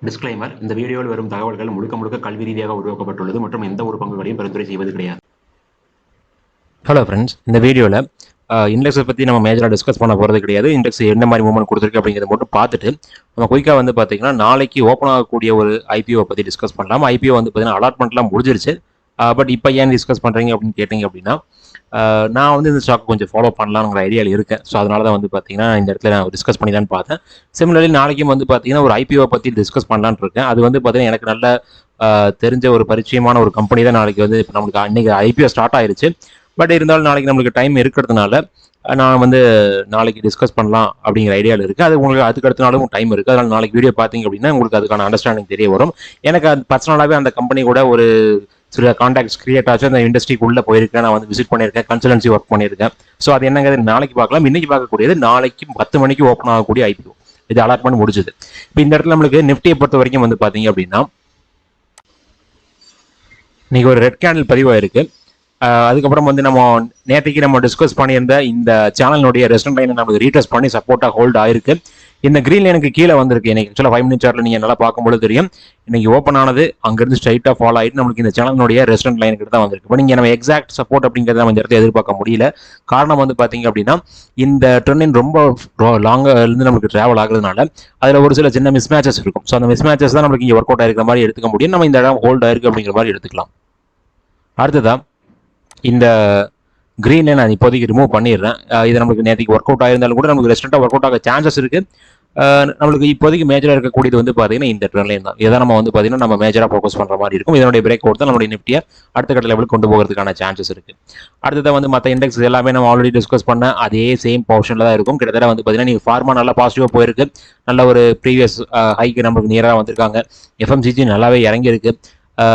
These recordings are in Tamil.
டிஸ்க்ளைமர்: இந்த வீடியோவில் வரும் தகவல்கள் முழுக்க முழுக்க கல்வி ரீதியாக உருவாக்கப்பட்டுள்ளது மற்றும் எந்த ஒரு பங்குகளையும் பரிந்துரை செய்வது கிடையாது. ஹலோ ஃப்ரெண்ட்ஸ், இந்த வீடியோவில் இண்டெக்ஸை பற்றி நம்ம மேஜராக டிஸ்கஸ் பண்ண போகிறது கிடையாது. இண்டெக்ஸ் என்ன மாதிரி மூவ்மெண்ட் கொடுத்துருக்கு அப்படிங்கிறத மட்டும் பார்த்துட்டு நம்ம குயிக்காக வந்து பார்த்தீங்கன்னா நாளைக்கு ஓப்பன் ஆகக்கூடிய ஒரு ஐபிஓ பற்றி டிஸ்கஸ் பண்ணலாம். ஐபிஓ வந்து பார்த்தீங்கன்னா அலாட்மெண்ட்லாம் முடிஞ்சிருச்சு. பட் இப்போ ஏன் டிஸ்கஸ் பண்ணுறீங்க அப்படின்னு கேட்டிங்க அப்படின்னா, நான் வந்து இந்த ஸ்டாக் கொஞ்சம் ஃபாலோ பண்ணலாம்ங்கிற ஐடியாவில் இருக்கேன். ஸோ அதனால தான் வந்து பார்த்தீங்கன்னா இந்த இடத்துல நான் டிஸ்கஸ் பண்ணிடலான்னு பார்த்தேன். சிமிலர்லி நாளைக்கும் வந்து பார்த்தீங்கன்னா ஒரு ஐபிஓ பற்றி டிஸ்கஸ் பண்ணலான்னு இருக்கேன். அது வந்து பார்த்தீங்கன்னா எனக்கு நல்ல தெரிஞ்ச ஒரு பரிச்சயமான ஒரு கம்பெனி தான் நாளைக்கு வந்து இப்போ நம்மளுக்கு அன்றைக்கி ஐபிஓ ஸ்டார்ட் ஆயிருச்சு. பட் இருந்தாலும் நாளைக்கு நம்மளுக்கு டைம் இருக்கிறதுனால நான் வந்து நாளைக்கு டிஸ்கஸ் பண்ணலாம் அப்படிங்கிற ஐடியாவில் இருக்குது. அது உங்களுக்கு அதுக்கு அடுத்த நாளும் டைம் இருக்குது. அதனால் நாளைக்கு வீடியோ பார்த்தீங்க அப்படின்னா உங்களுக்கு அதுக்கான அண்டர்ஸ்டாண்டிங் தெரிய வரும். எனக்கு அது பர்சனலாகவே அந்த கம்பெனி கூட ஒரு சில கான்டாக்ட்ஸ் கிரியேட் ஆச்சு. அந்த இண்டஸ்ட்ரிக்குள்ளே போயிருக்கேன், நான் வந்து விசிட் பண்ணியிருக்கேன், கன்சல்டன்சி ஒர்க் பண்ணியிருக்கேன். ஸோ அது என்னங்கிறது நாளைக்கு பார்க்கலாம். இன்னைக்கு பார்க்கக்கூடியது நாளைக்கு 10 மணிக்கு ஓப்பன் ஆகக்கூடிய ஐபிஓ. இது அலாட்மெண்ட் முடிஞ்சது. இப்போ இந்த இடத்துல நம்மளுக்கு நிஃப்டியை பொறுத்த வரைக்கும் வந்து பார்த்தீங்க அப்படின்னா இன்னைக்கு ஒரு ரெட் கேண்டில் பதிவாயிருக்கு. அதுக்கப்புறம் வந்து நம்ம நேற்றுக்கு நம்ம டிஸ்கஸ் பண்ணியிருந்த இந்த சேனலுடைய ரெஸ்டன்ட் லைனை நமக்கு ரீடெஸ்ட் பண்ணி சப்போர்ட்டாக ஹோல்ட் ஆயிருக்கு. இந்த கிரீன் லைனுக்கு கீழே வந்திருக்கு. எனக்கு ஆக்சுவலாக 5 மினிட் சார்ட்ல நீங்கள் நல்லா பார்க்கும்போது தெரியும். இன்னைக்கு ஓப்பன் ஆனது அங்கிருந்து ஸ்ட்ரைட்டாக ஃபாலோ ஆகிட்டு நம்மளுக்கு இந்த சேனலுடைய ரெஸ்டன்ட் லைனுக்கு தான் வந்திருக்கு. இப்போ நீங்கள் நம்ம எக்ஸாக்ட் சப்போர்ட் அப்படிங்கிறத நம்ம இந்த இடத்துல எதிர்பார்க்க முடியல. காரணம் வந்து பார்த்தீங்க அப்படின்னா இந்த ட்ரெண்ட் ரொம்ப லாங்காக இருந்து நம்மளுக்கு ட்ராவல் ஆகுறதுனால அதில் ஒரு சில சின்ன மிஸ்மேச்சஸ் இருக்கும். ஸோ அந்த மிஸ்மேச்சஸ் தான் நம்மளுக்கு இங்கே ஒர்க் அவுட் ஆயிருக்கிற மாதிரி எடுத்துக்க முடியும். நம்ம இந்த இடம் ஹோல்ட் ஆயிருக்கு அப்படிங்கிற மாதிரி எடுத்துக்கலாம். அடுத்ததான் இந்த கிரீன் லைன் நான் இப்போதைக்கு ரிமூவ் பண்ணிடுறேன். இது நம்மளுக்கு நேற்றுக்கு ஒர்க் அவுட் ஆயிருந்தாலும் கூட நமக்கு ரெஸ்டன்ட்டாக ஒர்க் அவுட் ஆக சான்சஸ் இருக்குது. நம்மளுக்கு இப்போதைக்கு மேஜராக இருக்கக்கூடியது வந்து பார்த்தீங்கன்னா இந்த ட்ரெண்ட் லைன் தான். இதை நம்ம வந்து பார்த்தீங்கன்னா நம்ம மேஜராக ஃபோக்கஸ் பண்ணுற மாதிரி இருக்கும். இதனுடைய பிரேக் அவுட் தான் நம்மளுடைய நிஃப்டியை அடுத்த கட்ட லெவலுக்கு கொண்டு போகிறதுக்கான சான்சஸ் இருக்குது. அடுத்ததான் வந்து மற்ற இண்டெக்ஸ் எல்லாமே நம்ம ஆல்ரெடி டிஸ்கஸ் பண்ண அதே சேம் பொசிஷனில் தான் இருக்கும். கிட்டத்தட்ட வந்து பார்த்தீங்கன்னா நீங்கள் ஃபார்மா நல்லா பாசிட்டிவாக போயிருக்கு. நல்ல ஒரு ப்ரீவியஸ் ஹைக்கு நம்மளுக்கு நியராக வந்திருக்காங்க. எஃப்எம்சிஜி நல்லாவே இறங்கியிருக்கு.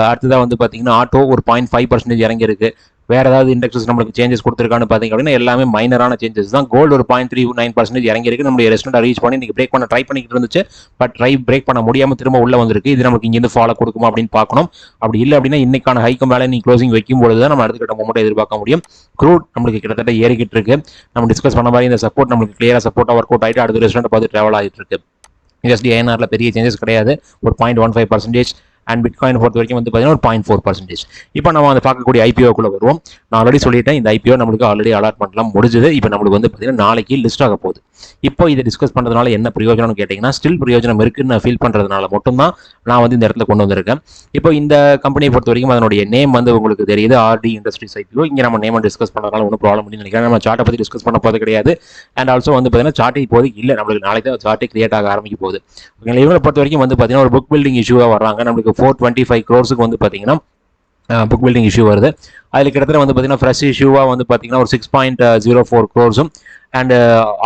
அடுத்ததாக வந்து பார்த்தீங்கன்னா ஆட்டோ ஒரு 0.5% இறங்கியிருக்கு. வேறு ஏதாவது இண்டெக்ஸஸ் நம்மளுக்கு சேஞ்சஸ் கொடுத்துருக்கான்னு பார்த்தீங்க அப்படின்னா எல்லாமே மைனரான சேஞ்சஸ் தான். கோல்டு ஒரு 0.39% இறங்கியிருக்கு. நம்மளுடைய ரெஸ்டன்ட் ரீச் பண்ணி நீங்கள் பிரேக் பண்ண ட்ரை பண்ணிக்கிட்டு இருந்துச்சு. பட் பிரேக் பண்ண முடியாமல் திரும்ப உள்ள வந்திருக்கு. இது நமக்கு இங்கேருந்து ஃபாலோ கொடுக்குமா அப்படின்னு பார்க்கணும். அப்படி இல்லை அப்படின்னா இன்னைக்கான ஹைக்கு மேலே நீ க்ளோசிங் வைக்கும் பொழுது தான் நம்ம அடுத்த கட்ட மூமெண்ட் எதிர்பார்க்க முடியும். க்ரூட் நம்மளுக்கு கிட்டத்தட்ட ஏறிக்கிட்டு இருக்கு. நம்ம டிஸ்கஸ் பண்ண மாதிரி இந்த சப்போர்ட் நம்மளுக்கு கிளியராக சப்போர்ட்டாக ஒர்க் அவுட் ஆகிட்டு அடுத்த ரெஸ்டன்ட் பார்த்து ட்ராவல் ஆகிட்டு இருக்கு. யூஎஸ்டி ஐஎன்ஆர்ல பெரிய சேஞ்சஸ் கிடையாது. ஒரு 0.15%. அண்ட் பிட்காயின் பொறுத்த வரைக்கும் வந்து பார்த்தீங்கன்னா ஒரு 0.4%. இப்போ நம்ம அதை பார்க்கக்கூடிய ஐபிஓக்குள்ளே வருவோம். நான் ஆல்ரெடி சொல்லிட்டேன், இந்த ஐபிஓ நம்மளுக்கு ஆல்ரெடி அலாட்மெண்ட்லாம் முடிஞ்சது. இப்போ நம்மளுக்கு வந்து பார்த்தீங்கன்னா நாளைக்கு லிஸ்ட் ஆக போகுது. இப்போ இதை டிஸ்கஸ் பண்ணுறதுனால என்ன பிரயோஜனம்னு கேட்டிங்கன்னா ஸ்டில் பிரயோஜனம் இருக்குன்னு நான் ஃபீல் பண்ணுறதுனால மட்டும்தான் நான் வந்து இந்த இடத்துல கொண்டு வந்திருக்கேன். இப்போ இந்த கம்பெனியை பொறுத்த வரைக்கும் அதனுடைய நேம் வந்து உங்களுக்கு தெரியுது, ஆர்டி இண்டஸ்ட்ரீஸ் ஐபிஓ. இங்கே நம்ம நேம் டிஸ்கஸ் பண்ணுறதுனால ஒன்றும் ப்ராப்ளம் இல்லைன்னு நினைக்கிறேன். நம்ம சார்ட்டை பற்றி டிஸ்கஸ் பண்ண போகிறது கிடையாது. அண்ட் ஆல்சோ வந்து பார்த்தீங்கன்னா சார்ட் இப்போதைக்கு இல்லை, நம்மளுக்கு நாளைக்கு தான் சார்ட்டை கிரியேட் ஆக ஆரம்பிக்க போகுது. இவங்களை பொறுத்த வரைக்கும் வந்து பார்த்தீங்கன்னா ஒரு புக் பில்டிங் இஷ்யூவாக வர்றாங்க. நம்மளுக்கு 425 crores வந்து பார்த்தீங்கன்னா புக் பில்டிங் இஷ்யூ வருது. அதில் கிட்டத்தட்ட வந்து பார்த்தீங்கன்னா ஃப்ரெஷ் இஷ்யூவாக வந்து பார்த்தீங்கன்னா ஒரு 6.04 crores அண்ட்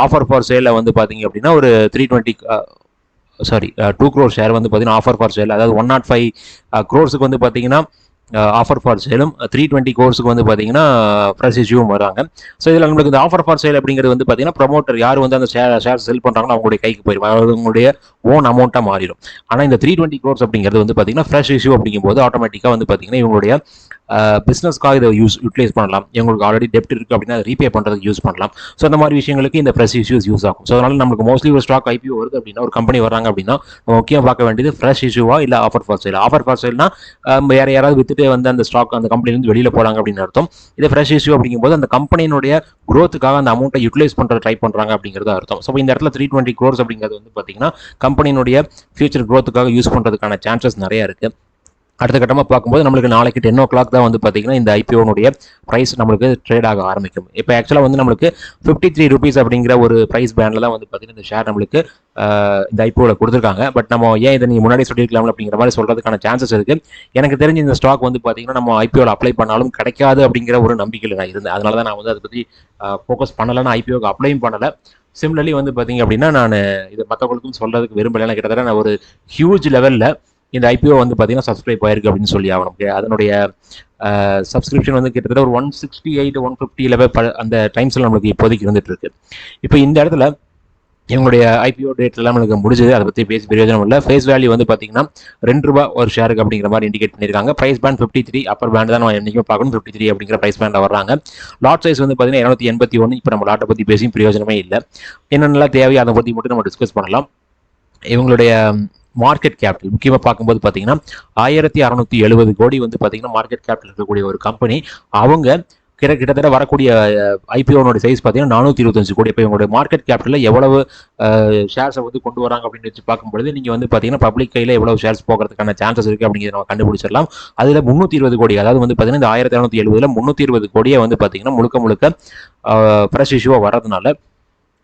ஆஃபர் ஃபார் சேலில் வந்து பார்த்தீங்க அப்படின்னா ஒரு 2 crore ஷேர் வந்து பார்த்தீங்கன்னா ஆஃபர் ஃபார் சேல், அதாவது 105 crores வந்து பார்த்தீங்கன்னா ஆஃபர் ஃபார் சேலும் 320 crores வந்து பார்த்தீங்கன்னா ஃப்ரெஷ் இஷ்யூவும் வராங்க. ஸோ இதில் நம்மளுக்கு இந்த ஆஃபர் ஃபார் சேல் அப்படிங்கிறது வந்து பார்த்தீங்கன்னா ப்ரமோட்டர் யார் வந்து அந்த ஷேர் செல் பண்ணுறாங்களோ அவங்களுடைய கைக்கு போயிடும், அவங்களுடைய ஓன் அமௌண்ட்டாக மாறிடும். ஆனால் இந்த 320 crores அப்படிங்கிறது வந்து பார்த்தீங்கன்னா ஃப்ரெஷ் இஷ்யூ அப்படிங்கும்போது ஆட்டோமேட்டிக்காக வந்து பார்த்தீங்கன்னா இவங்களுடைய பிஸ்னஸ்க்காக இதை யூட்டிலைஸ் பண்ணலாம். இவங்களுக்கு ஆல்ரெடி டெப்ட் இருக்குது அப்படின்னா அதை ரீபே பண்ணுறதுக்கு யூஸ் பண்ணலாம். ஸோ அந்த மாதிரி விஷயங்களுக்கு இந்த ஃப்ரெஷ் இஷ்யூஸ் யூஸ் ஆகும். ஸோ அதனால் நமக்கு மோஸ்ட்லி ஒரு ஸ்டாக் ஐபிஓ வருது அப்படின்னா ஒரு கம்பெனி வராங்க அப்படின்னா முக்கியம் பார்க்க வேண்டியது ஃப்ரெஷ் இஷ்யூவா இல்லை offer for sale. Offer for சேல்னா வேறு யாராவது வித்துட்டு வந்து அந்த ஸ்டாக் அந்த கம்பெனிலேருந்து வெளியில் போகிறாங்க அப்படின்னு அர்த்தம். இது ஃப்ரெஷ் இஷ்யூ அப்படிங்கும்போது அந்த கம்பெனியினுடைய க்ரோத்துக்காக அந்த அமௌண்ட்டை யூட்டிலைஸ் பண்ணுற ட்ரை பண்ணுறாங்க அப்படிங்கிறது அர்த்தம். ஸோ இந்த இடத்துல 320 crores அப்படிங்கிறது வந்து பார்த்தீங்கன்னா கம்பெனியினுடைய ஃபியூச்சர் க்ரோத்துக்காக யூஸ் பண்ணுறதுக்கான சான்சஸ் நிறையா இருக்குது. அடுத்த கட்டமாக பார்க்கும்போது நம்மளுக்கு நாளைக்கு 10 o'clock தான் வந்து பார்த்தீங்கன்னா இந்த ஐபிஓனுடைய ப்ரைஸ் நம்மளுக்கு ட்ரேட் ஆக ஆரம்பிக்கும். இப்போ ஆக்சுவலாக வந்து நம்மளுக்கு 53 rupees அப்படிங்கிற ஒரு ப்ரைஸ் பேண்டில் தான் வந்து பார்த்தீங்கன்னா இந்த ஷேர் நம்மளுக்கு இந்த ஐபிஓவில் கொடுத்துருக்காங்க. பட் நம்ம ஏன் இதை நீங்கள் முன்னாடி சொல்லியிருக்கலாம் அப்படிங்கிற மாதிரி சொல்கிறதுக்கான சான்சஸ் இருக்குது. எனக்கு தெரிஞ்ச இந்த ஸ்டாக் வந்து பார்த்தீங்கன்னா நம்ம ஐபிஓவில் அப்ளை பண்ணாலும் கிடைக்காது அப்படிங்கிற ஒரு நம்பிக்கையில் நான் இருந்தேன். அதனால தான் நான் வந்து அதை பற்றி ஃபோக்கஸ் பண்ணலை, நான் ஐபிஓக்கு அப்ளையும் பண்ணலை. சிமிலர்லி வந்து பார்த்தீங்க அப்படின்னா நான் இதை மற்றவங்களுக்கும் சொல்கிறதுக்கு விரும்பலை. கிட்டத்தட்ட நான் ஒரு ஹியூஜ் லெவலில் இந்த ஐபிஓ வந்து பார்த்தீங்கன்னா சப்ஸ்கிரைப் ஆயிருக்கு அப்படின்னு சொல்லி ஆகணும். அதனுடைய சப்ஸ்கிரிப்ஷன் வந்து கிட்டத்தட்ட ஒரு 168 150 லெவல் அந்த டைம்ஸில் நம்மளுக்கு இப்போதைக்கு இருந்துட்டு இருக்கு. இப்போ இந்த இடத்துல இவங்களுடைய ஐபிஓ டேட் எல்லாம் நம்மளுக்கு முடிஞ்சது, அதை பற்றி பேசி பிரயோஜனம் இல்லை. ஃபேஸ் வேல்யூ வந்து பார்த்தீங்கன்னா ₹2 ஒரு ஷேருக்கு அப்படிங்கிற மாதிரி இண்டிகேட் பண்ணியிருக்காங்க. ப்ரைஸ் பேண்ட் 53, அப்பர் பேண்ட் தான் நம்ம என்றைக்குமே பார்க்கணும். 53 அப்படிங்கிற ப்ரைஸ் பேண்டில் வர்றாங்க. லாட் சைஸ் வந்து பார்த்தீங்கன்னா 281. இப்போ நம்ம லாட்டை பற்றி பேசியும் பிரயோஜனமே இல்லை. என்னென்னலாம் தேவையோ அதை பற்றி மட்டும் நம்ம டிஸ்கஸ் பண்ணலாம். இவங்களுடைய மார்க்கெட் கேபிட்டல் முக்கியமாக பார்க்கும்போது பார்த்தீங்கன்னா 1670 கோடி வந்து பார்த்தீங்கன்னா மார்க்கெட் கேபிட்டல் இருக்கக்கூடிய ஒரு கம்பெனி. அவங்க கிட்டத்தட்ட வரக்கூடிய ஐபிஓனோட சைஸ் பார்த்தீங்கன்னா 425 கோடி. இப்போ இவங்களுடைய மார்க்கெட் கேபிட்டலில் எவ்வளவு ஷேர்ஸை வந்து கொண்டு வராங்க அப்படின்னு வச்சு பார்க்கும்பொழுது நீங்கள் வந்து பார்த்தீங்கன்னா பப்ளிக் கையில் எவ்வளவு ஷேர்ஸ் போகிறதுக்கான சான்சஸ் இருக்குது அப்படிங்கிறத நம்ம கண்டுபிடிச்சிடலாம். அதில் 320 கோடி, அதாவது வந்து பார்த்தீங்கன்னா இந்த 1670 320 கோடியை வந்து பார்த்தீங்கன்னா முழுக்க ஃப்ரெஷ் இஷ்யூவாக வரதுனால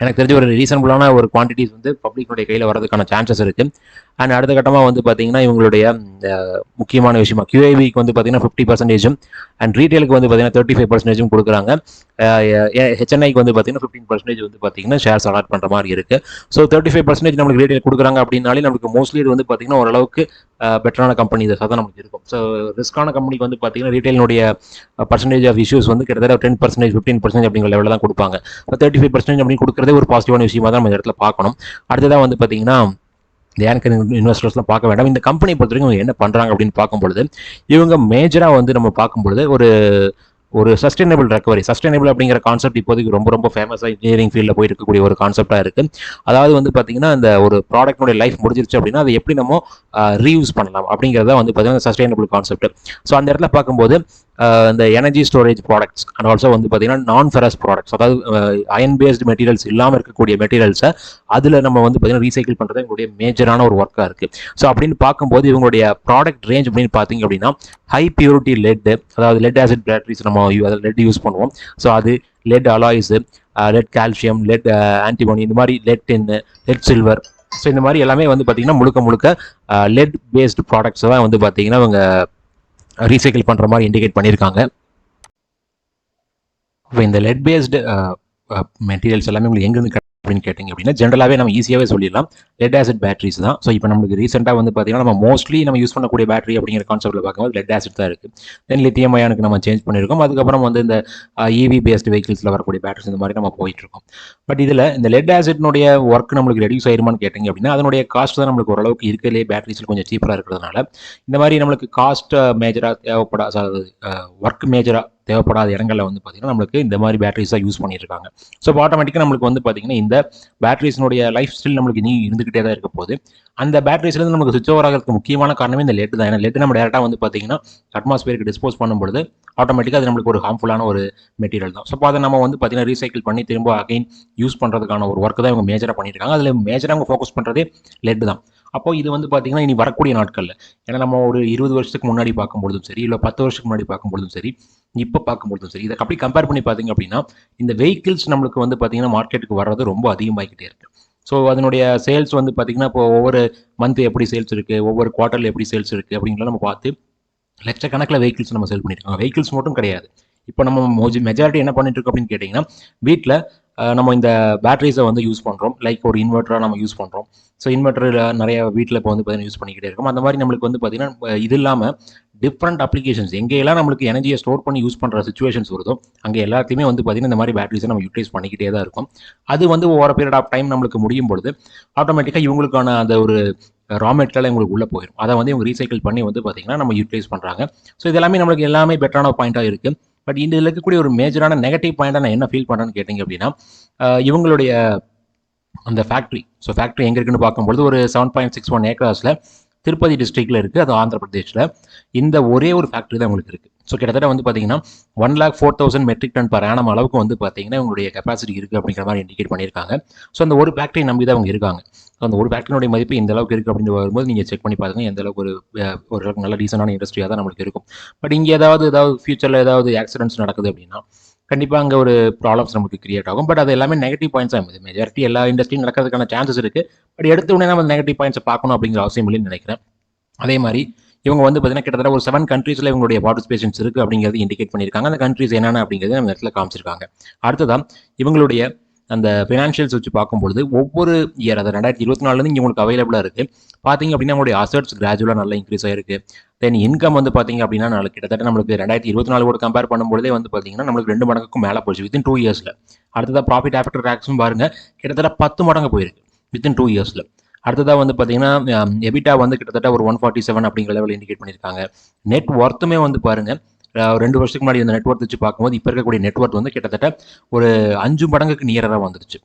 எனக்கு தெரிஞ்ச ஒரு ரீசனபுளான ஒரு குவான்டிட்டிஸ் வந்து பப்ளிக்குடைய கையில் வரதுக்கான சான்சஸ் இருக்குது. அண்ட் அடுத்த கட்டமாக வந்து பார்த்தீங்கன்னா இவங்களுடைய முக்கியமான விஷயமா QIBக்கு வந்து பார்த்தீங்கன்னா 50% அண்ட் ரீட்டெயிலுக்கு வந்து பார்த்தீங்கன்னா 35% கொடுக்குறாங்க. HNIக்கு வந்து பார்த்தீங்கன்னா 15% வந்து பார்த்தீங்கன்னா ஷேர்ஸ் அலாட் பண்ணுற மாதிரி இருக்குது. ஸோ 35% நம்மளுக்கு ரீட்டெயில் கொடுக்குறாங்க அப்படின்னாலே நமக்கு மோஸ்ட்லி இது வந்து பார்த்தீங்கன்னா ஓரளவுக்கு பெட்டரான கம்பெனி இதை தான் நமக்கு இருக்கும். ஸோ ரிஸ்கான கம்பெனிக்கு வந்து பார்த்தீங்கன்னா ரீட்டெயிலுடைய பர்சன்டேஜ் ஆஃப் இஷ்யூஸ் வந்து கிட்டத்தட்ட 10% 15% அப்படிங்கிற லெவலில் தான் கொடுப்பாங்க. 35% அப்படின்னு கொடுக்குறதே ஒரு பாசிட்டிவான விஷயமா தான் நம்ம இந்த இடத்துல பார்க்கணும். அடுத்ததான் வந்து பார்த்தீங்கன்னா ஏன் இன்வெஸ்டர்ஸ்லாம் பார்க்க வேண்டாம். இந்த கம்பெனியை பொறுத்த வரைக்கும் என்ன பண்ணுறாங்க அப்படின்னு பார்க்கும்பொழுது இவங்க மேஜராக வந்து நம்ம பார்க்கும்பொழுது ஒரு சஸ்டைனபிள் ரெக்கவரி. சஸ்டைனபிள் அப்படிங்கிற கான்செப்ட் இப்போதைக்கு ரொம்ப ஃபேமஸாக இன்ஜினியரிங் ஃபீல்டில் போய் இருக்கக்கூடிய ஒரு கான்செப்டாக இருக்குது. அதாவது வந்து பார்த்தீங்கன்னா இந்த ஒரு ப்ராடக்ட்னுடைய லைஃப் முடிஞ்சிருச்சு அப்படின்னா அதை எப்படி நம்ம ரீயூஸ் பண்ணலாம் அப்படிங்கிறத வந்து பார்த்தீங்கன்னா சஸ்டைனபிள் கான்செப்ட். ஸோ அந்த இடத்துல பார்க்கும்போது இந்த energy storage products and also வந்து பார்த்தீங்கன்னா நான் ஃபெரஸ் ப்ராடக்ட்ஸ், அதாவது அயன் பேஸ்டு மெட்டீரியல்ஸ் இல்லாமல் இருக்கக்கூடிய மெட்டீரியல்ஸை அதில் நம்ம வந்து பார்த்தீங்கன்னா ரீசைக்கிள் பண்ணுறது எங்களுடைய மேஜரான ஒரு ஒர்க்காக இருக்குது. ஸோ அப்படின்னு பார்க்கும்போது இவங்களுடைய ப்ராடக்ட் ரேஞ்ச் அப்படின்னு பார்த்தீங்க அப்படின்னா ஹை பியூரிட்டி லெட், அதாவது லெட் ஆசிட் பேட்டரிஸ் நம்ம அதில் லெட் யூஸ் பண்ணுவோம். ஸோ அது let alloys, let calcium, let antimony, இந்த மாதிரி லெட் டின்னு, லெட் சில்வர். ஸோ இந்த மாதிரி எல்லாமே வந்து பார்த்தீங்கன்னா முழுக்க லெட் பேஸ்டு ப்ராடக்ட்ஸ் தான் வந்து பார்த்தீங்கன்னா அவங்க ரீசைக்கிள் பண்ணுற மாதிரி இண்டிகேட் பண்ணியிருக்காங்க. இப்போ இந்த லெட் பேஸ்டு மெட்டீரியல்ஸ் எல்லாமே உங்களுக்கு எங்கேருந்து அப்படின்னு கேட்டிங்க அப்படின்னா ஜென்ரலாகவே நம்ம ஈஸியாகவே சொல்லிடலாம், லெட் ஆசிட் பேட்டரிஸ் தான். ஸோ இப்போ நம்மளுக்கு ரீசெண்டாக வந்து பார்த்தீங்கன்னா நம்ம மோஸ்ட்லி நம்ம யூஸ் பண்ணக்கூடிய பேட்டரி அப்படிங்கிற கான்செப்ட்டில் பார்க்கும்போது லெட் ஆசிட் தான் இருக்குது. தென் லித்தியம் அயானுக்கு நம்ம சேஞ்ச் பண்ணியிருக்கோம். அதுக்கப்புறம் வந்து இந்த EV பேஸ்டு வெஹிக்கிள்ஸில் வரக்கூடிய பேட்டரிஸ் இந்த மாதிரி நம்ம போயிட்டுருக்கோம். பட் இதில் இந்த லெட் ஆசிட்னுடைய ஒர்க் நம்மளுக்கு ரெடியூஸ் ஆயிருமான்னு கேட்டிங்க அப்படின்னா அதனுடைய காஸ்ட் தான் நம்மளுக்கு ஓரளவுக்கு இருக்கிறதே பேட்டரிஸில் கொஞ்சம் சீப்பராக இருக்கிறதுனால இந்த மாதிரி நம்மளுக்கு காஸ்ட் மேஜராக தேவைப்படாத ஒர்க் மேஜராக தேவைப்படாத இடங்களில் வந்து பார்த்தீங்கன்னா நம்மளுக்கு இந்த மாதிரி பேட்டரிஸாக யூஸ் பண்ணியிருக்காங்க. ஸோ ஆட்டோமேட்டிக்காக நம்மளுக்கு வந்து பார்த்தீங்கன்னா இந்த பேட்டரிஸினுடைய லைஃப் ஸ்டைல் நம்மளுக்கு நீ இருந்துகிட்டே தான் இருக்க போகுது. அந்த பேட்டரிஸ்லேருந்து நமக்கு சுவிட்ச் ஓவர் ஆகிறதுக்கு முக்கியமான காரணமே இந்த லெட் தான். ஏன்னா லெட் நம்ம டேரெக்டாக வந்து பார்த்தீங்கன்னா அட்மாஸ்பியருக்கு டிஸ்போஸ் பண்ணும்பொழுது ஆட்டோமேட்டிக்காக அது நம்மளுக்கு ஒரு ஹார்ம்ஃபுல்லான ஒரு மெட்டீரியல் தான். ஸோ அதை நம்ம வந்து பார்த்தீங்கன்னா ரீசைக்கிள் பண்ணி திரும்ப அகைன் யூஸ் பண்ணுறதுக்கான ஒரு ஒர்க் தான் இவங்க மேஜராக பண்ணியிருக்காங்க. அதில் மேஜராக அவங்க ஃபோக்கஸ் பண்ணுறதே லெட் தான். அப்போ இது வந்து பார்த்தீங்கன்னா இனி வரக்கூடிய நாட்களில், ஏன்னா நம்ம ஒரு 20 வருஷத்துக்கு முன்னாடி பார்க்கும்பொழுதும் சரி, இல்லை 10 வருஷத்துக்கு முன்னாடி பார்க்கும்பொழுதும் சரி, இப்போ பார்க்கும்பொழுதும் சரி, இதை அப்படி கம்பேர் பண்ணி பார்த்தீங்க அப்படின்னா இந்த வெஹிக்கிள்ஸ் நம்மளுக்கு வந்து பார்த்தீங்கன்னா மார்க்கெட்டுக்கு வர்றது ரொம்ப அதிகமாகிக்கிட்டே இருக்குது. ஸோ அதனுடைய சேல்ஸ் வந்து பார்த்தீங்கன்னா இப்போ ஒவ்வொரு மந்த் எப்படி சேல்ஸ் இருக்குது, ஒவ்வொரு குவார்ட்டரில் எப்படி சேல்ஸ் இருக்குது அப்படிங்கிற நம்ம பார்த்து லட்சக்கணக்கில் வெஹிக்கிள்ஸ் நம்ம சேல் பண்ணியிருக்கோம். வெஹிக்கிள்ஸ் மட்டும் கிடையாது, இப்போ நம்ம மெஜாரிட்டி என்ன பண்ணிட்டு இருக்கோம் அப்படின்னு கேட்டிங்கன்னா வீட்டில் நம்ம இந்த பேட்டரிஸை வந்து யூஸ் பண்ணுறோம். லைக் ஒரு இன்வெர்ட்டராக நம்ம யூஸ் பண்ணுறோம். ஸோ இன்வெர்ட்டர் நிறைய வீட்டில் இப்போ வந்து பார்த்தீங்கன்னா யூஸ் பண்ணிக்கிட்டே இருக்கும். அந்த மாதிரி நம்மளுக்கு வந்து பார்த்தீங்கன்னா இது இல்லாமல் டிஃப்ரெண்ட் அப்ளிகேஷன்ஸ் எங்கெல்லாம் நம்மளுக்கு எனர்ஜியை ஸ்டோர் பண்ணி யூஸ் பண்ணுற சுச்சுவேஷன்ஸ் வருதோ அங்கே எல்லாத்தையுமே வந்து பார்த்தீங்கன்னா இந்த மாதிரி பேட்டரிஸை நம்ம யூட்டிலைஸ் பண்ணிக்கிட்டே தான் இருக்கும். அது வந்து ஓவர பீரியட் ஆஃப் டைம் நம்மளுக்கு முடியும் பொழுது ஆட்டோமேட்டிக்காக இவங்களுக்கான அந்த ஒரு ரா மெட்டீரியல் உங்களுக்கு உள்ளே போயிடும். அதை வந்து இவங்க ரீசைக்கிள் பண்ணி வந்து பார்த்தீங்கன்னா நம்ம யூட்டிலைஸ் பண்ணுறாங்க. ஸோ இது நம்மளுக்கு எல்லாமே பெட்டரான பாயிண்ட்டாக இருக்குது. பட் இதில் இருக்கக்கூடிய ஒரு மேஜரான நெகட்டிவ் பாயிண்டாக நான் என்ன ஃபீல் பண்ணுறேன்னு கேட்டிங்க அப்படின்னா இவங்களுடைய அந்த ஃபேக்ட்ரி. ஸோ ஃபேக்ட்ரி எங்கே இருக்குன்னு பார்க்கும்போது ஒரு 7.61 ஏக்கர்ஸில் திருப்பதி டிஸ்ட்ரிக்டில் இருக்குது, அது ஆந்திர பிரதேஷில். இந்த ஒரே ஒரு ஃபேக்ட்ரி தான் உங்களுக்கு இருக்குது. ஸோ கிட்டத்தட்ட வந்து பார்த்தீங்கன்னா 1,04,000 மெட்ரிக் டன் பர் ஆனம் அளவுக்கு வந்து பார்த்தீங்கன்னா உங்களுடைய கெப்பாசிட்டி இருக்குது அப்படிங்கிற மாதிரி இண்டிகேட் பண்ணியிருக்காங்க. ஸோ அந்த ஒரு ஃபேக்ட்ரி நம்பி தான் அவங்க இருக்காங்க. ஸோ அந்த ஒரு ஃபேக்ட்ரியோடைய மதிப்பு இந்த அளவுக்கு இருக்குது அப்படின்னு வரும்போது நீங்கள் செக் பண்ணி பாருங்கள் எந்த அளவுக்கு ஒரு நல்ல டீசெண்டான இண்டஸ்ட்ரியாக தான் நம்மளுக்கு இருக்கும். பட் இங்கே ஏதாவது ஃபியூச்சரில் ஏதாவது ஆக்சிடென்ட்ஸ் நடக்குது அப்படின்னா கண்டிப்பாக அங்கே ஒரு ப்ராப்ளம்ஸ் நமக்கு கிரியேட் ஆகும். பட் அது எல்லாமே நெகட்டிவ் பாயிண்ட்ஸாக இருக்குது. மெஜாரிட்டி எல்லா இண்டஸ்ட்ரியும் நடக்கிறதுக்கான சான்சஸ் இருக்குது. பட் எடுத்த உடனே நம்ம நெகட்டிவ் பாயிண்ட்ஸை பார்க்கணும் அப்படிங்கிற அவசியம் இல்லைன்னு நினைக்கிறேன். அதே மாதிரி இவங்க வந்து பார்த்தீங்கன்னா கிட்டத்தட்ட ஒரு 7 கண்ட்ரீஸில் இவங்களுடைய பார்ட்டிசிபேஷன்ஸ் இருக்குது அப்படிங்கிறது இண்டிகேட் பண்ணியிருக்காங்க. அந்த கண்ட்ரீஸ் என்னென்ன அப்படிங்கிறது நம்ம இடத்துல காமிச்சிருக்காங்க. அடுத்ததான் இவங்களுடைய அந்த ஃபினான்ஷியல்ஸ் வச்சு பார்க்கும்பொழுது ஒவ்வொரு இயர், அதை 2024 இங்கே உங்களுக்கு அவைலபிளாக இருக்குது. பார்த்தீங்க அப்படின்னா உங்களுடைய அசட்ஸ் கிராஜுவலாக நல்லா இன்க்ரீஸ் ஆயிருக்கு. தென் இன்கம் வந்து பார்த்தீங்க அப்படின்னா நாளைக்கு கிட்டத்தட்ட நம்மளுக்கு 2024 கம்பேர் பண்ணும்போதே வந்து பார்த்தீங்கன்னா நம்மளுக்கு 2 மடங்குக்கும் மேலே போயிடுச்சு வித்தின் 2 இயர்ஸில். அடுத்ததாக ப்ராஃபிட் ஆஃப்டர் டேக்ஸும் பாருங்கள் கிட்டத்தட்ட 10 மடங்கு போயிருக்கு வித்தின் 2 இயர்ஸில். அடுத்ததாக வந்து பார்த்தீங்கன்னா எபிட்டா வந்து கிட்டத்தட்ட ஒரு 147 அப்படிங்கிற லெவல் இண்டிகேட் பண்ணியிருக்காங்க. நெட் ஒர்த்துமே வந்து பாருங்கள் 2 வருஷத்துக்கு முன்னாடி இந்த நெட்ஒர்க் வச்சு பார்க்கும்போது இப்போ இருக்கக்கூடிய நெட்ஒர்க் வந்து கிட்டத்தட்ட ஒரு 5 மடங்குக்கு நியராக வந்துருச்சு.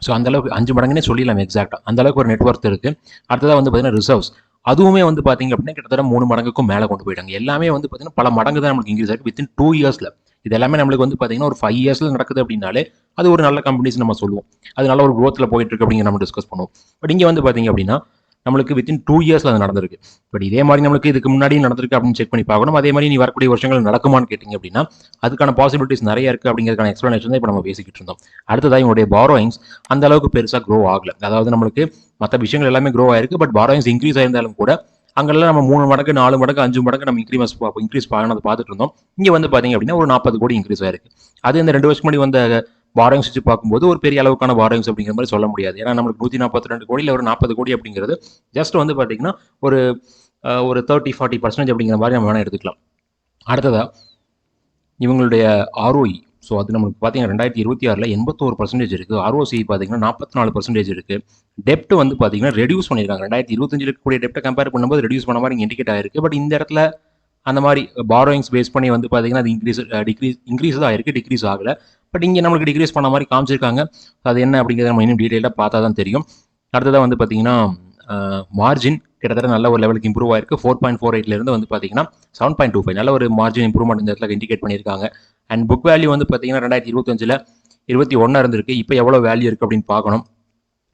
ஸோ அந்தளவுக்கு 5 மடங்குனே சொல்லிடலாம் எக்ஸாக்டாக. அந்தளவுக்கு ஒரு நெட்ஒர்க் இருக்குது. அடுத்ததாக வந்து பார்த்தீங்கன்னா ரிசர்வ்ஸ், அதுவுமே வந்து பார்த்தீங்க அப்படின்னா கிட்டத்தட்ட 3 மடங்குக்கும் மேலே கொண்டு போயிட்டாங்க. எல்லாமே வந்து பார்த்தீங்கன்னா பல மடங்கு தான் நமக்கு இன்க்ரீஸ் ஆகிருக்கு வித்தின் 2 இயர்ஸில். இது எல்லாமே நம்மளுக்கு வந்து பார்த்தீங்கன்னா ஒரு 5 இயர்ஸில் நடக்குது அப்படின்னாலே அது ஒரு நல்ல கம்பெனிஸ் நம்ம சொல்லுவோம். அது நல்ல ஒரு க்ரோத்தில் போயிட்டு இருக்கு அப்படிங்கிற நம்ம டிஸ்கஸ் பண்ணுவோம். பட் இங்கே வந்து பார்த்தீங்க அப்படின்னா நம்மளுக்கு வித்தின் 2 இயர்ஸில் அது நடந்திருக்கு. பட் இதே மாதிரி நம்மளுக்கு இதுக்கு முன்னாடி நடந்திருக்கு அப்படின்னு செக் பண்ணி பார்க்கணும். அதே மாதிரி நீ வரக்கூடிய வருஷங்கள் நடக்குமான்னு கேட்டிங்க அப்படின்னா அதுக்கான பாசிபிலிட்டிஸ் நிறைய இருக்குது அப்படிங்கிறதுக்கான எக்ஸ்ப்ளனேஷன் தான் இப்போ நம்ம பேசிக்கிட்டு இருந்தோம். அடுத்ததாக இவங்களுடைய பாரோயிங்ஸ் அந்த அளவுக்கு பெருசாக க்ரோ ஆகலை. அதாவது நம்மளுக்கு மற்ற விஷயங்கள் எல்லாமே க்ரோ ஆயிருக்கு. பட் பாரோயிங்ஸ் இன்க்ரீஸ் ஆயிருந்தாலும் கூட அங்கெல்லாம் நம்ம 3 மடங்கு 4 மடங்கு 5 மடங்கு நம்ம இன்க்ரீஸ் பண்ணதை பார்த்துட்டு இருந்தோம். இங்கே வந்து பார்த்தீங்க அப்படின்னா ஒரு 40 கோடி இன்க்ரீஸ் ஆயிருக்கு. அது இந்த 2 வருஷம் முன்னாடி வந்த பாரோயிங்ஸ் வச்சு பார்க்கும்போது ஒரு பெரிய அளவுக்கான பாரோயிங்ஸ் அப்படிங்கிற மாதிரி சொல்ல முடியாது. ஏன்னா நம்மளுக்கு 142 கோடி இல்லை ஒரு 40 கோடி அப்படிங்கிறது ஜஸ்ட் வந்து பார்த்தீங்கன்னா ஒரு 30-40% அப்படிங்கிற மாதிரி நம்ம வேணால் எடுத்துக்கலாம். அடுத்ததாக இவங்களுடைய ROE, ஸோ அது நம்மளுக்கு பார்த்தீங்கன்னா 2026 81% இருக்குது. ROCE பார்த்தீங்கன்னா 44% இருக்குது. டெப்ட் வந்து பார்த்தீங்கன்னா ரெடியூஸ் பண்ணியிருக்காங்க. 2025 இருக்கக்கூடிய டெப்ட்டை கம்பேர் பண்ணும்போது ரெடியூஸ் பண்ண மாதிரி இண்டிகேட் ஆயிருக்கு. பட் இந்த இடத்துல அந்த மாதிரி பாரோயிங்ஸ் பேஸ் பண்ணி வந்து பார்த்தீங்கன்னா அது இன்க்ரீஸ் தான் ஆயிருக்கு, டிக்ரீஸ் ஆகலை. பட் இங்கே நம்மளுக்கு டிக்ரீஸ் பண்ண மாதிரி காமிச்சிருக்காங்க. அது என்ன அப்படிங்கிறத நம்ம இன்னும் டீட்டெயிலாக பார்த்தா தான் தெரியும். அடுத்ததாக வந்து பார்த்தீங்கன்னா மார்ஜின் கிட்டத்தட்ட நல்ல ஒரு லெவலுக்கு இம்ப்ரூவ் ஆயிருக்கு. 4.48 வந்து பார்த்தீங்கன்னா 7.25 நல்ல ஒரு மார்ஜின் இம்ப்ரூவ்மெண்ட் இந்த இடத்துல இண்டிகேட் பண்ணியிருக்காங்க. அண்ட் புக் வேல்யூ வந்து பார்த்தீங்கன்னா 2025 21 இருந்திருக்கு. இப்போ எவ்வளோ வேல்யூ இருக்குது அப்படின்னு பார்க்கணும்.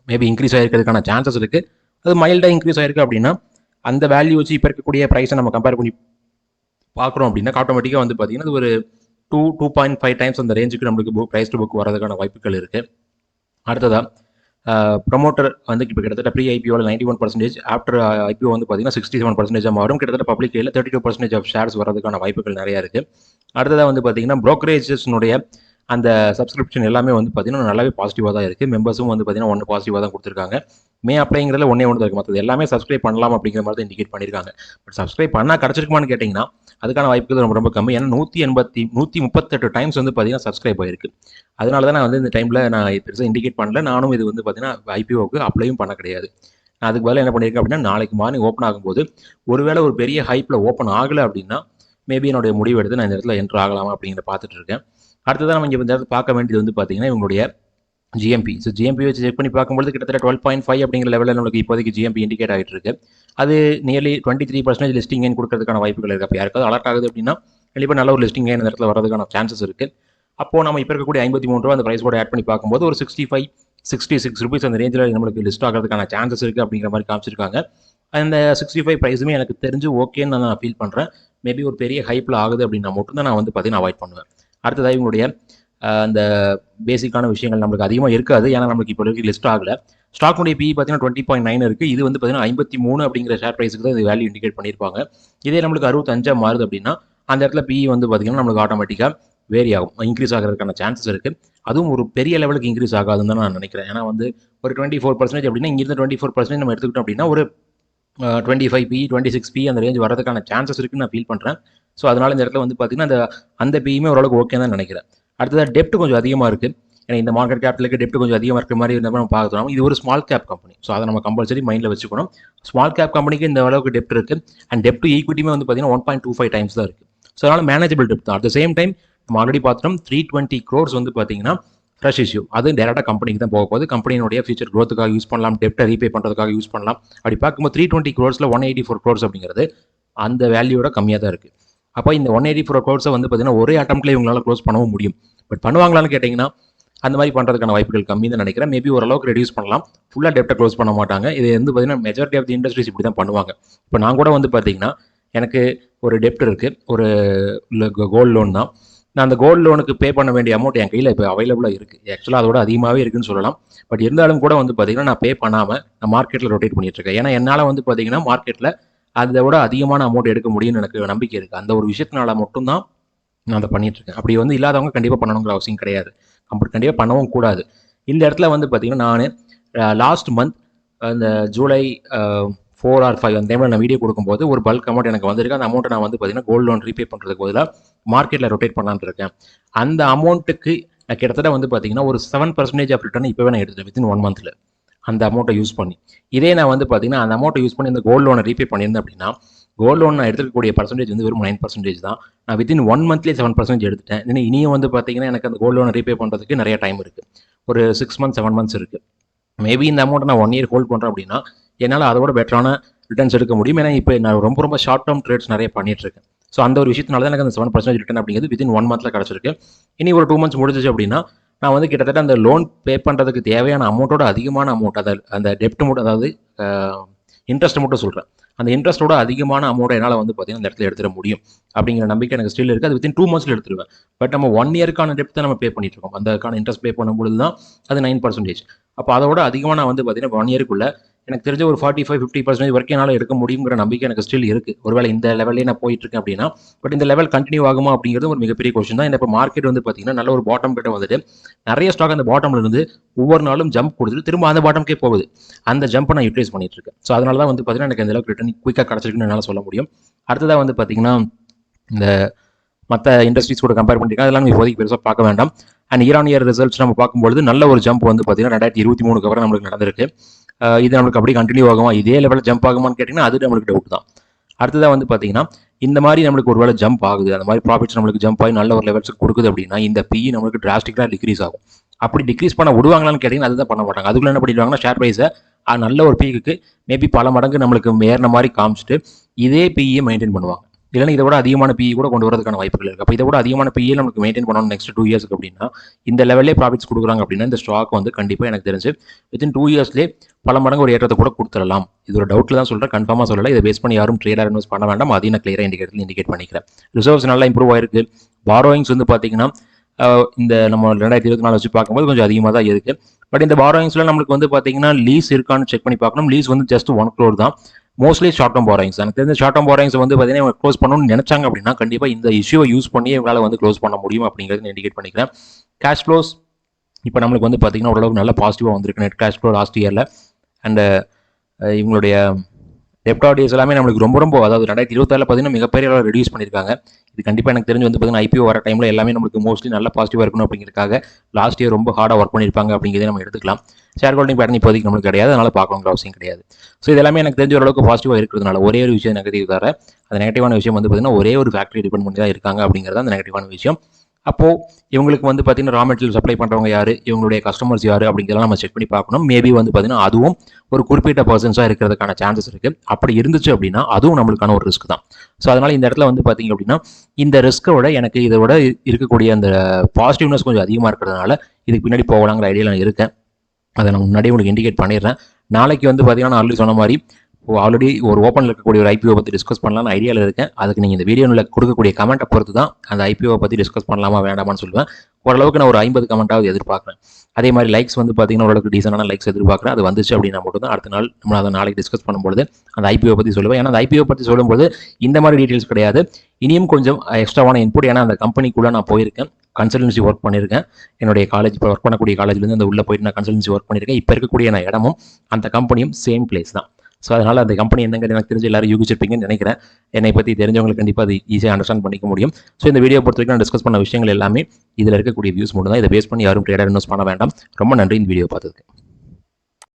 மேபி இன்க்ரீஸ் ஆகிருக்கிறதுக்கான சான்சஸ் இருக்குது. அது மைல்டாக இன்க்ரீஸ் ஆயிருக்கு அப்படின்னா அந்த வேல்யூ வச்சு இப்போ இருக்கக்கூடிய ப்ரைஸை நம்ம கம்பேர் பண்ணி பார்க்குறோம் அப்படின்னா ஆட்டோமேட்டிக்காக வந்து பார்த்தீங்கன்னா அது ஒரு 2.5 டைம்ஸ் அந்த ரேஞ்சுக்கு நம்மளுக்கு ப்ரைஸ் டு புக் வரதுக்கான வாய்ப்புகள் இருக்குது. அடுத்ததாக ப்ரொமோட்டர் வந்து இப்போ கிட்டத்தட்ட ப்ரீ ஐபிஓவில் 91%, ஆஃப்டர் ஐபிஓ வந்து பார்த்தீங்கன்னா 67% மாறும். கிட்டத்தட்ட பப்ளிக் கையில் 32% ஆஃப் ஷேர்ஸ் வரதுக்கான வாய்ப்புகள் நிறையா இருக்குது. அடுத்ததாக வந்து பார்த்தீங்கன்னா ப்ரோக்கரேஜஸ்னுடைய அந்த சப்ஸ்கிரிப்ஷன் எல்லாமே வந்து பார்த்தீங்கன்னா நல்லாவே பாசிட்டிவாக தான் இருக்குது. மெம்பர்ஸும் வந்து பார்த்தீங்கன்னா 1 பாசிட்டிவாக தான் கொடுத்துருக்காங்க. மே அப்ளைங்கிறதுல ஒன்றே தான் இருக்குது. மற்றது எல்லாமே சப்ஸ்கிரைப் பண்ணலாம் அப்படிங்கிற மாதிரி தான் இண்டிகேட் பண்ணியிருக்காங்க. பட் சப்ஸ்கிரைப் பண்ணால் கிடச்சிருக்குமான்னு கேட்டிங்கன்னா அதுக்கான வாய்ப்புகள் ரொம்ப ரொம்ப கம்மி. ஏன்னா 138 டைம்ஸ் வந்து பார்த்தீங்கன்னா சப்ஸ்கிரைப் ஆயிருக்கு. அதனால தான் நான் வந்து இந்த டைமில் நான் பெருசாக இண்டிகேட் பண்ணல. நானும் இது வந்து பார்த்தீங்கன்னா ஐபிஓவுக்கு அப்ளையும் பண்ண கிடையாது. நான் அதுக்கு பதிலாக என்ன பண்ணியிருக்கேன் அப்படின்னா நாளைக்கு மார்னிங் ஓப்பன் ஆகும்போது ஒருவேளை ஒரு பெரிய ஹைப்பில் ஓப்பன் ஆகலை அப்படின்னா மேபி என்னுடைய முடிவு எடுத்து நான் இந்த இடத்துல என்ட்ரு ஆகலாமா அப்படிங்கிற பார்த்துட்டு இருக்கேன். அடுத்ததான் நம்ம இங்கே இந்த இடத்துல பார்க்க வேண்டியது வந்து பார்த்தீங்கன்னா இவங்களுடைய ஜிஎம்பி. ஸோ ஜிஎம்பி வச்சு செக் பண்ணி பார்க்கும்போது கிட்டத்தட்ட 12.5 அப்படிங்கிற லெவலில் நம்மளுக்கு இப்போதைக்கு ஜிஎம்பி இண்டிகேட் ஆகிட்டு இருக்கு. அது நியர்லி 23% லிஸ்டிங் ஏன் கொடுக்கறதுக்கான வாய்ப்புகள் இருக்குது. அப்போ யாருக்காவது அலர்ட் ஆகுது அப்படின்னா கண்டிப்பாக நல்ல ஒரு லிஸ்டிங் ஏன் இந்த இடத்துல வரதுக்கான சான்சஸ் இருக்குது. அப்போது நம்ம இப்போ இருக்கக்கூடிய 53 ரூபா அந்த ப்ரைஸ் கூட ஆட் பண்ணி பார்க்கும்போது ஒரு 65-66 ருபீஸ் அந்த ரேஞ்சில் நம்மளுக்கு லிஸ்ட் ஆகிறதுக்கான சான்சஸ் இருக்குது அப்படிங்கிற மாதிரி காமிச்சிருக்காங்க. அந்த 65 ப்ரைஸுமே எனக்கு தெரிஞ்சு ஓகேன்னு நான் ஃபீல் பண்ணுறேன். மேபி ஒரு பெரிய ஹைப்பில் ஆகுது அப்படின்னா மட்டும்தான் நான் வந்து பார்த்தீங்கன்னா அவாய்ட் பண்ணுவேன். அடுத்ததாக இவங்களுடைய அந்த பேசிக்கான விஷயங்கள் நம்மளுக்கு அதிகமாக இருக்காது. ஏன்னா நம்மளுக்கு இப்போ வரைக்கும் லிஸ்ட் ஆகலை. ஸ்டாக்குடைய PE பார்த்தீங்கன்னா 20.9 இருக்குது. இது வந்து பார்த்தீங்கன்னா 53 அப்படிங்கிற ஷேர் ப்ரைஸுக்கு தான் இது வேல்யூ இண்டிகேட் பண்ணியிருப்பாங்க. இதே நம்மளுக்கு 65 மாறுது அப்படின்னா அந்த இடத்துல PE வந்து பார்த்தீங்கன்னா நம்மளுக்கு ஆட்டோமேட்டிக்காக வேரி ஆகும், இன்க்ரீஸ் ஆகிறதுக்கான சான்சஸ் இருக்குது. அதுவும் ஒரு பெரிய லெவலுக்கு இன்க்ரீஸ் ஆகாதுன்னு தான் நான் நினைக்கிறேன். ஏன்னா வந்து ஒரு 24% அப்படின்னா இங்கிருந்து 24% நம்ம எடுத்துக்கிட்டோம் அப்படின்னா ஒரு 25 PE 26 PE அந்த ரேஞ்ச் வரதுக்கான சான்சஸ் இருக்குன்னு நான் ஃபீல் பண்ணுறேன். ஸோ அதனால் இந்த இடத்துல வந்து பார்த்தீங்கன்னா அந்த PEமே ஓரளவுக்கு ஓகே தான் நினைக்கிறேன். அடுத்ததாக டெப்ட் கொஞ்சம் அதிகமாக இருக்குது. ஏன்னா இந்த மார்க்கெட் கேப்டலுக்கு டெப்ட் கொஞ்சம் அதிகமாக இருக்கிற மாதிரி இருந்தால் நம்ம பார்க்கலாம். இது ஒரு ஸ்மால் கேப் கம்பெனி. ஸோ அதை நம்ம கம்பல்சரி மைண்டில் வச்சுக்கணும். ஸ்மால் கேப் கம்பெனிக்கு இந்த அளவுக்கு டெப்ட் இருக்குது. அண்ட் டெப்ட் ஈக்விட்டியுமே வந்து பார்த்தீங்கன்னா 1.25 டைம்ஸ் தான் இருக்குது. ஸோ அதனால் மேனேஜபிள் டெப்ட் தான். அட் த சேம் டைம் நம்ம ஆல்ரெடி பார்த்துட்டோம் 320 crores வந்து பார்த்தீங்கன்னா ஃப்ரெஷ் இஷ்யூ. அது டேரெக்டாக கம்பெனிக்கு தான் போக போகுது. கம்பெனியோடைய ஃபியூச்சர் க்ரோத்துக்காக யூஸ் பண்ணலாம், டெப்ட்டை ரீபே பண்ணுறதுக்காக யூஸ் பண்ணலாம். அப்படி பார்க்கும்போது 320 crores 184 crores அப்படிங்கிறது அந்த வேல்யூட கம்மியாக தான் இருக்குது. அப்போ இந்த 184 crores வந்து பார்த்தீங்கன்னா ஒரே அட்டம்ப்ட்ல இவங்களால க்ளோஸ் பண்ணவும் முடியும். பட் பண்ணுவாங்களான்னு கேட்டிங்கன்னா அந்த மாதிரி பண்ணுறதுக்கான வாய்ப்புகள் கம்மி தான் நினைக்கிறேன். மேபி ஓரளவுக்கு ரெடியூஸ் பண்ணலாம். ஃபுல்லாக டெப்ட்டை க்ளோஸ் பண்ண மாட்டாங்க. இது வந்து பார்த்தீங்கன்னா மெஜாரிட்டி ஆஃப் தி இண்டஸ்ட்ரீஸ் இப்படி தான் பண்ணுவாங்க. இப்போ நான் கூட வந்து பார்த்தீங்கன்னா எனக்கு ஒரு டெப்ட் இருக்குது, ஒரு கோல்டு லோன் தான். நான் அந்த கோல்டு லோனுக்கு பே பண்ண வேண்டிய அமௌண்ட் என் கையில் இப்போ அவைலபிளாக இருக்குது. ஆக்சுவலாக அதோட அதிகமாகவே இருக்குன்னு சொல்லலாம். பட் இருந்தாலும் கூட வந்து பார்த்தீங்கன்னா நான் பே பண்ணாமல் நான் மார்க்கெட்டில் ரொட்டேட் பண்ணிட்டு இருக்கேன். ஏன்னா என்னால் வந்து பார்த்தீங்கன்னா மார்க்கெட்டில் அதை விட அதிகமான அமௌண்ட் எடுக்க முடியும்னு எனக்கு நம்பிக்கை இருக்குது. அந்த ஒரு விஷயத்தினால மட்டும்தான் நான் அதை பண்ணிட்டுருக்கேன். அப்படி வந்து இல்லாதவங்க கண்டிப்பாக பண்ணணுங்கிற அவசியம் கிடையாது. கண்டிப்பாக பண்ணவும் கூடாது. இந்த இடத்துல வந்து பார்த்தீங்கன்னா நான் லாஸ்ட் மந்த் அந்த ஜூலை 4 or 5 அந்த டைமில் நான் வீடியோ கொடுக்கும்போது ஒரு பல்க் அமௌண்ட் எனக்கு வந்திருக்கு. அந்த அமௌண்ட்டை நான் வந்து பார்த்தீங்கன்னா கோல்டு லோன் ரீபே பண்ணுறதுக்கு பதிலாக மார்க்கெட்டில் ரொட்டேட் பண்ணலான்னு இருக்கேன். அந்த அமௌண்ட்டுக்கு நான் கிட்டத்தட்ட வந்து பார்த்தீங்கன்னா ஒரு 7% ஆஃப் ரிட்டர்ன் இப்போவே நான் எடுத்துட்டேன் வித்தின் 1 monthல அந்த அமௌண்ட்டை யூஸ் பண்ணி. இதே நான் வந்து பார்த்தீங்கன்னா அந்த அமௌண்ட்டை யூஸ் பண்ணி இந்த கோல்டு லோனை ரீபே பண்ணியிருந்தேன் அப்படின்னா கோல்டு லோன் நான் எடுத்துக்கக்கூடிய பர்சன்டேஜ் வந்து வெறும் 9% தான். நான் வித்தின் 1 மந்த்லேயே 7% எடுத்துட்டேன். இனியும் வந்து பார்த்தீங்கன்னா எனக்கு அந்த கோல்டு லோனை ரீபே பண்ணுறதுக்கு நிறைய டைம் இருக்குது. ஒரு 6 மந்த்ஸ் 7 மந்த்ஸ் இருக்குது. மேபி இந்த அமௌண்ட்டை நான் 1 இயர் ஹோல்ட் பண்ணுறேன் அப்படின்னா என்னால் அதோட பெட்டரான ரிட்டர்ன்ஸ் எடுக்க முடியும். ஏன்னா இப்போ நான் ரொம்ப ஷார்ட் டேர்ம் ட்ரேட்ஸ் நிறைய பண்ணிட்டு இருக்கேன். ஸோ அந்த ஒரு விஷயத்தினால தான் எனக்கு அந்த 7% ரிட்டர்ன் அப்படிங்கிறது வித்தின் 1 மந்த்தில் கிடச்சிருக்கு. இனி ஒரு 2 மந்த்ஸ் முடிஞ்சிச்சு அப்படின்னா நான் வந்து கிட்டத்தட்ட அந்த லோன் பே பண்ணுறதுக்கு தேவையான அமௌண்ட்டோட அதிகமான அமௌண்ட், அந்த டெப்ட் மட்டும், அதாவது இன்ட்ரெஸ்ட் மட்டும் சொல்கிறேன், அந்த இன்ட்ரெஸ்ட்டோட அதிகமான அமௌண்ட்டை என்னால் வந்து பார்த்தீங்கன்னா இந்த இடத்துல எடுத்துட முடியும் அப்படிங்கிற நம்பிக்கை எனக்கு ஸ்டில் இருக்குது. அது வித்தின் 2 மந்த்ஸில் எடுத்துருவேன். பட் நம்ம 1 இயருக்கான டெப்ட் தான் நம்ம பே பண்ணிட்டு இருக்கோம். அதுக்கான இன்ட்ரெஸ்ட் பே பண்ணும்பொழுது தான் அது 9%. அப்போ அதோட அதிகமாக நான் வந்து பார்த்தீங்கன்னா 1 இயருக்குள்ள எனக்கு தெரிஞ்ச ஒரு 45-50% வரைக்கும் என்னால் எடுக்க முடியுங்கிற நம்பிக்கை எனக்கு ஸ்டில் இருக்குது. ஒருவேளை இந்த லெவல்லே நான் போயிட்டு இருக்கேன் அப்படின்னா, பட் இந்த லெவல் கண்டினியூ ஆகுமா அப்படிங்கிறது ஒரு மிகப்பெரிய கொஸ்டின் தான். இப்போ மார்க்கெட் வந்து பார்த்தீங்கன்னா நல்ல ஒரு பாட்டம் கிட்ட வந்துட்டு நிறைய ஸ்டாக் அந்த பாட்டம்ல இருந்து ஒவ்வொரு நாளும் ஜம்ப் கொடுத்துட்டு திரும்ப அந்த பாட்டம்கே போகுது. அந்த ஜம்பை நான் யூட்டிலைஸ் பண்ணிட்டு இருக்கேன். ஸோ அதனால தான் வந்து பார்த்தீங்கன்னா எனக்கு இந்த அளவுக்கு ரிட்டர்ன் குயிக்காக கிடச்சிருக்குன்னு என்னால் சொல்ல முடியும். அடுத்ததாக வந்து பார்த்தீங்கன்னா இந்த மற்ற இண்டஸ்ட்ரீஸ் கூட கம்பேர் பண்ணியிருக்கேன். அதெல்லாம் இப்போதைக்கு பெருசாக பார்க்க வேண்டாம். அண்ட் இயர் ரிசல்ட்ஸ் நம்ம பார்க்கும்போது நல்ல ஒரு ஜம்ப் வந்து பார்த்தீங்கன்னா 2023 அப்புறம் நம்மளுக்கு நடந்திருக்கு. இது நம்மளுக்கு அப்படியே கண்டினியூ ஆகுமா, இதே லெவலில் ஜம்ப் ஆகுமான்னு கேட்டிங்கன்னா அது நம்மளுக்கு டவுட் தான். அடுத்ததாக வந்து பார்த்தீங்கன்னா இந்த மாதிரி நம்மளுக்கு ஒரு வேளை ஜம்ப் ஆகுது, அந்த மாதிரி ப்ராஃபிட்ஸ் நம்மளுக்கு ஜம்ப் ஆகி நல்ல ஒரு லெவல்ஸுக்கு கொடுக்குது அப்படின்னா இந்த பிஇ நம்மளுக்கு டிராஸ்டிக்காக டிக்ரீஸ் ஆகும். அப்படி டிக்ரீஸ் பண்ண விடுவாங்களான்னு கேட்டிங்கன்னா அதுதான் பண்ண மாட்டாங்க. அதுக்குள்ள என்ன பண்ணிடுவாங்கன்னா ஷேர் ப்ரைஸை நல்ல ஒரு பீக்கு மேபி பல மடங்கு நம்மளுக்கு ஏறின மாதிரி காமிச்சிட்டு இதே பிஇயை மெயின்டைன் பண்ணுவாங்க. இல்லைன்னா இதை விட அதிகமான பிஇ கூட கொண்டு வரதுக்கான வாய்ப்புகள் இருக்குது. அப்போ இதை விட அதிகமான பிஇ நமக்கு மெயின்டைன் பண்ணணும் நெக்ஸ்ட் 2 இயர்ஸ்க்கு அப்படின்னா இந்த லெவல்லே ப்ராஃபிட்ஸ் கொடுக்குறாங்க அப்படின்னா இந்த ஸ்டாக் வந்து கண்டிப்பாக எனக்கு தெரிஞ்சு வித்தின் 2 இயர்ஸ்லேயே பல மடங்கு ஒரு ஏற்றத்தை கூட கொடுத்துடலாம். இது ஒரு டவுட்டில் தான் சொல்கிறேன், கன்ஃபார்மாக சொல்லலை. இதை பேஸ் பண்ணி யாரும் ட்ரேடாக இன்வெஸ்ட் பண்ண வேண்டாம். அதையும் நான் கிளியராக இண்டிகேட் பண்ணிக்கிறேன். ரிசர்வ்ஸ் நல்லா இம்ப்ரூவ் ஆயிருக்கு. பாரோயிங்ஸ் வந்து பார்த்தீங்கன்னா இந்த நம்ம 2024 வச்சு பார்க்கும்போது கொஞ்சம் அதிகமாக தான் இருக்குது. பட் இந்த பாரோயிங்ஸில் நம்மளுக்கு வந்து பார்த்தீங்கன்னா லீஸ் இருக்கான்னு செக் பண்ணி பார்க்கணும். லீஸ் வந்து ஜஸ்ட் 1 crore தான். Mostly short term borrowings. எனக்கு தெரிஞ்ச ஷார்ட் டர்ம் பாரோயிங்ஸ் வந்து பார்த்தீங்கன்னா இவங்க க்ளோஸ் பண்ணணும்னு நினைச்சாங்க அப்படின்னா கண்டிப்பாக இந்த இஷ்யூவை யூஸ் பண்ணி இவங்களால வந்து க்ளோஸ் பண்ண முடியும் அப்படிங்கிறது இண்டிகேட் பண்ணிக்கிறேன். கேஷ் ஃப்ளோஸ் இப்போ நம்மளுக்கு வந்து பார்த்தீங்கன்னா ஓரளவுக்கு நல்ல பாசிட்டிவாக வந்திருக்கு. நெட் கேஷ் ஃப்ளோ லாஸ்ட் இயரில் அண்ட் இவங்களுடைய டெப்டாடிஸ் எல்லாமே நம்மளுக்கு ரொம்ப அதாவது 2026 பார்த்தீங்கன்னா மிகப்பெரிய அளவில் ரெடியூஸ் பண்ணியிருக்காங்க. இது கண்டிப்பாக எனக்கு தெரிஞ்சு வந்து பார்த்தீங்கன்னா ஐபிஓ வர டைமில் எல்லாமே நம்மளுக்கு மோஸ்ட்லி நல்ல பாசிட்டிவாக இருக்கணும் அப்படிங்கிறதுக்காக லாஸ்ட் இயர் ரொம்ப ஹார்டாக ஒர்க் பண்ணியிருப்பாங்க அப்படிங்கிறதே நம்ம எடுத்துக்கலாம். ஷேர் ஹோல்டிங் பேட்டர்ன் இப்போதைக்கு நம்மளுக்கு கிடையாது, அதனால் பார்க்கணுங்கிற அவசியம் கிடையாது. ஸோ இது எல்லாமே எனக்கு தெரிஞ்ச ஓரளவுக்கு பாசிட்டிவாக இருக்கிறதுனால ஒரே ஒரு விஷயம் நெகட்டிவ் தவிர அந்த நெகட்டிவான விஷயம் வந்து பார்த்தீங்கன்னா ஒரே ஒரு ஃபேக்டரி டிபெண்ட் பண்ணி தான் இருக்காங்க அப்படிங்கிறது அந்த நெகட்டிவான விஷயம். அப்போது இவங்களுக்கு வந்து பார்த்தீங்கன்னா ரா மெட்டீரியல் சப்ளை பண்ணுறவங்க யார், இவங்களுடைய கஸ்டமர்ஸ் யார் அப்படிங்கிறதெல்லாம் நம்ம செக் பண்ணி பார்க்கணும். மேபி வந்து பார்த்தீங்கன்னா அதுவும் ஒரு குறிப்பிட்ட பர்சன்ஸாக இருக்கிறதுக்கான சான்சஸ் இருக்குது. அப்படி இருந்துச்சு அப்படின்னா அதுவும் நம்மளுக்கான ஒரு ரிஸ்க் தான். ஸோ அதனால் இந்த இடத்துல வந்து பார்த்தீங்க அப்படின்னா இந்த ரிஸ்க்கை விட எனக்கு இதை விட இருக்கக்கூடிய அந்த பாசிட்டிவ்னஸ் கொஞ்சம் அதிகமாக இருக்கிறதுனால இதுக்கு பின்னாடி போகலாங்கிற ஐடியாவில் நான் இருக்கேன். அதை நான் முன்னாடியே உங்களுக்கு இண்டிகேட் பண்ணிடுறேன். நாளைக்கு வந்து பார்த்தீங்கன்னா நான் ஆல்ரெடி சொன்ன மாதிரி ஆல்ரெடி ஒரு ஓப்பனில் இருக்கக்கூடிய ஒரு ஐபிஓ பற்றி டிஸ்கஸ் பண்ணலாம்னு ஐடியாவில் இருக்கேன். அதுக்கு நீங்கள் இந்த வீடியோவில் கொடுக்கக்கூடிய கமெண்ட்டை பொறுத்து தான் அந்த ஐபிஓ பற்றி டிஸ்கஸ் பண்ணலாமா வேண்டாமான்னு சொல்லுவேன். ஓரளவுக்கு நான் ஒரு 50 கமெண்ட்டாவது எதிர்பார்க்குறேன். அதே மாதிரி லைக்ஸ் வந்து பார்த்தீங்கன்னா ஓரளவுக்கு டீசெண்டான லைக்ஸ் எதிர்பார்க்குறேன். அது வந்துச்சு அப்படின்னா மட்டும் தான் அடுத்த நாள் நம்ம அதை நாளைக்கு டிஸ்கஸ் பண்ணும்போது அந்த ஐபிஓ பற்றி சொல்லுவேன். ஏன்னா அந்த ஐபிஓ பற்றி சொல்லும்போது இந்த மாதிரி டீட்டெயில்ஸ் கிடையாது, இனியும் கொஞ்சம் எக்ஸ்ட்ராவான இன்புட். ஏன்னா அந்த கம்பெனிக்குள்ளே நான் போயிருக்கேன், கன்சல்டன்சி ஒர்க் பண்ணியிருக்கேன். என்னுடைய காலேஜ் இப்போ ஒர்க் பண்ணக்கூடிய காலேஜ்லேருந்து அந்த உள்ளே போயிட்டு நான் கன்சல்டன்சி ஒர்க் பண்ணியிருக்கேன். இப்போ இருக்கக்கூடிய நான் இடமும் அந்த கம்பெனியும் சேம் பிளேஸ் தான். ஸோ அதனால் அந்த கம்பெனி என்னங்கிறது எனக்கு தெரிஞ்சு எல்லாரும் யூகிச்சிருப்பீங்கன்னு நினைக்கிறேன். என்னை பற்றி தெரிஞ்சவங்களுக்கு கண்டிப்பாக அது ஈஸியாக அண்டர்ஸ்டாண்ட் பண்ணிக்க முடியும். ஸோ இந்த வீடியோ பொறுத்த வரைக்கும் நான் டிஸ்கஸ் பண்ண விஷயங்கள் எல்லாமே இதில் இருக்கக்கூடிய வியூஸ் மட்டும் தான். இதை பேஸ் பண்ணி யாரும் ட்ரேடர் இன்வெஸ்ட் பண்ண வேண்டாம். ரொம்ப நன்றி இந்த வீடியோ பார்த்ததுக்கு.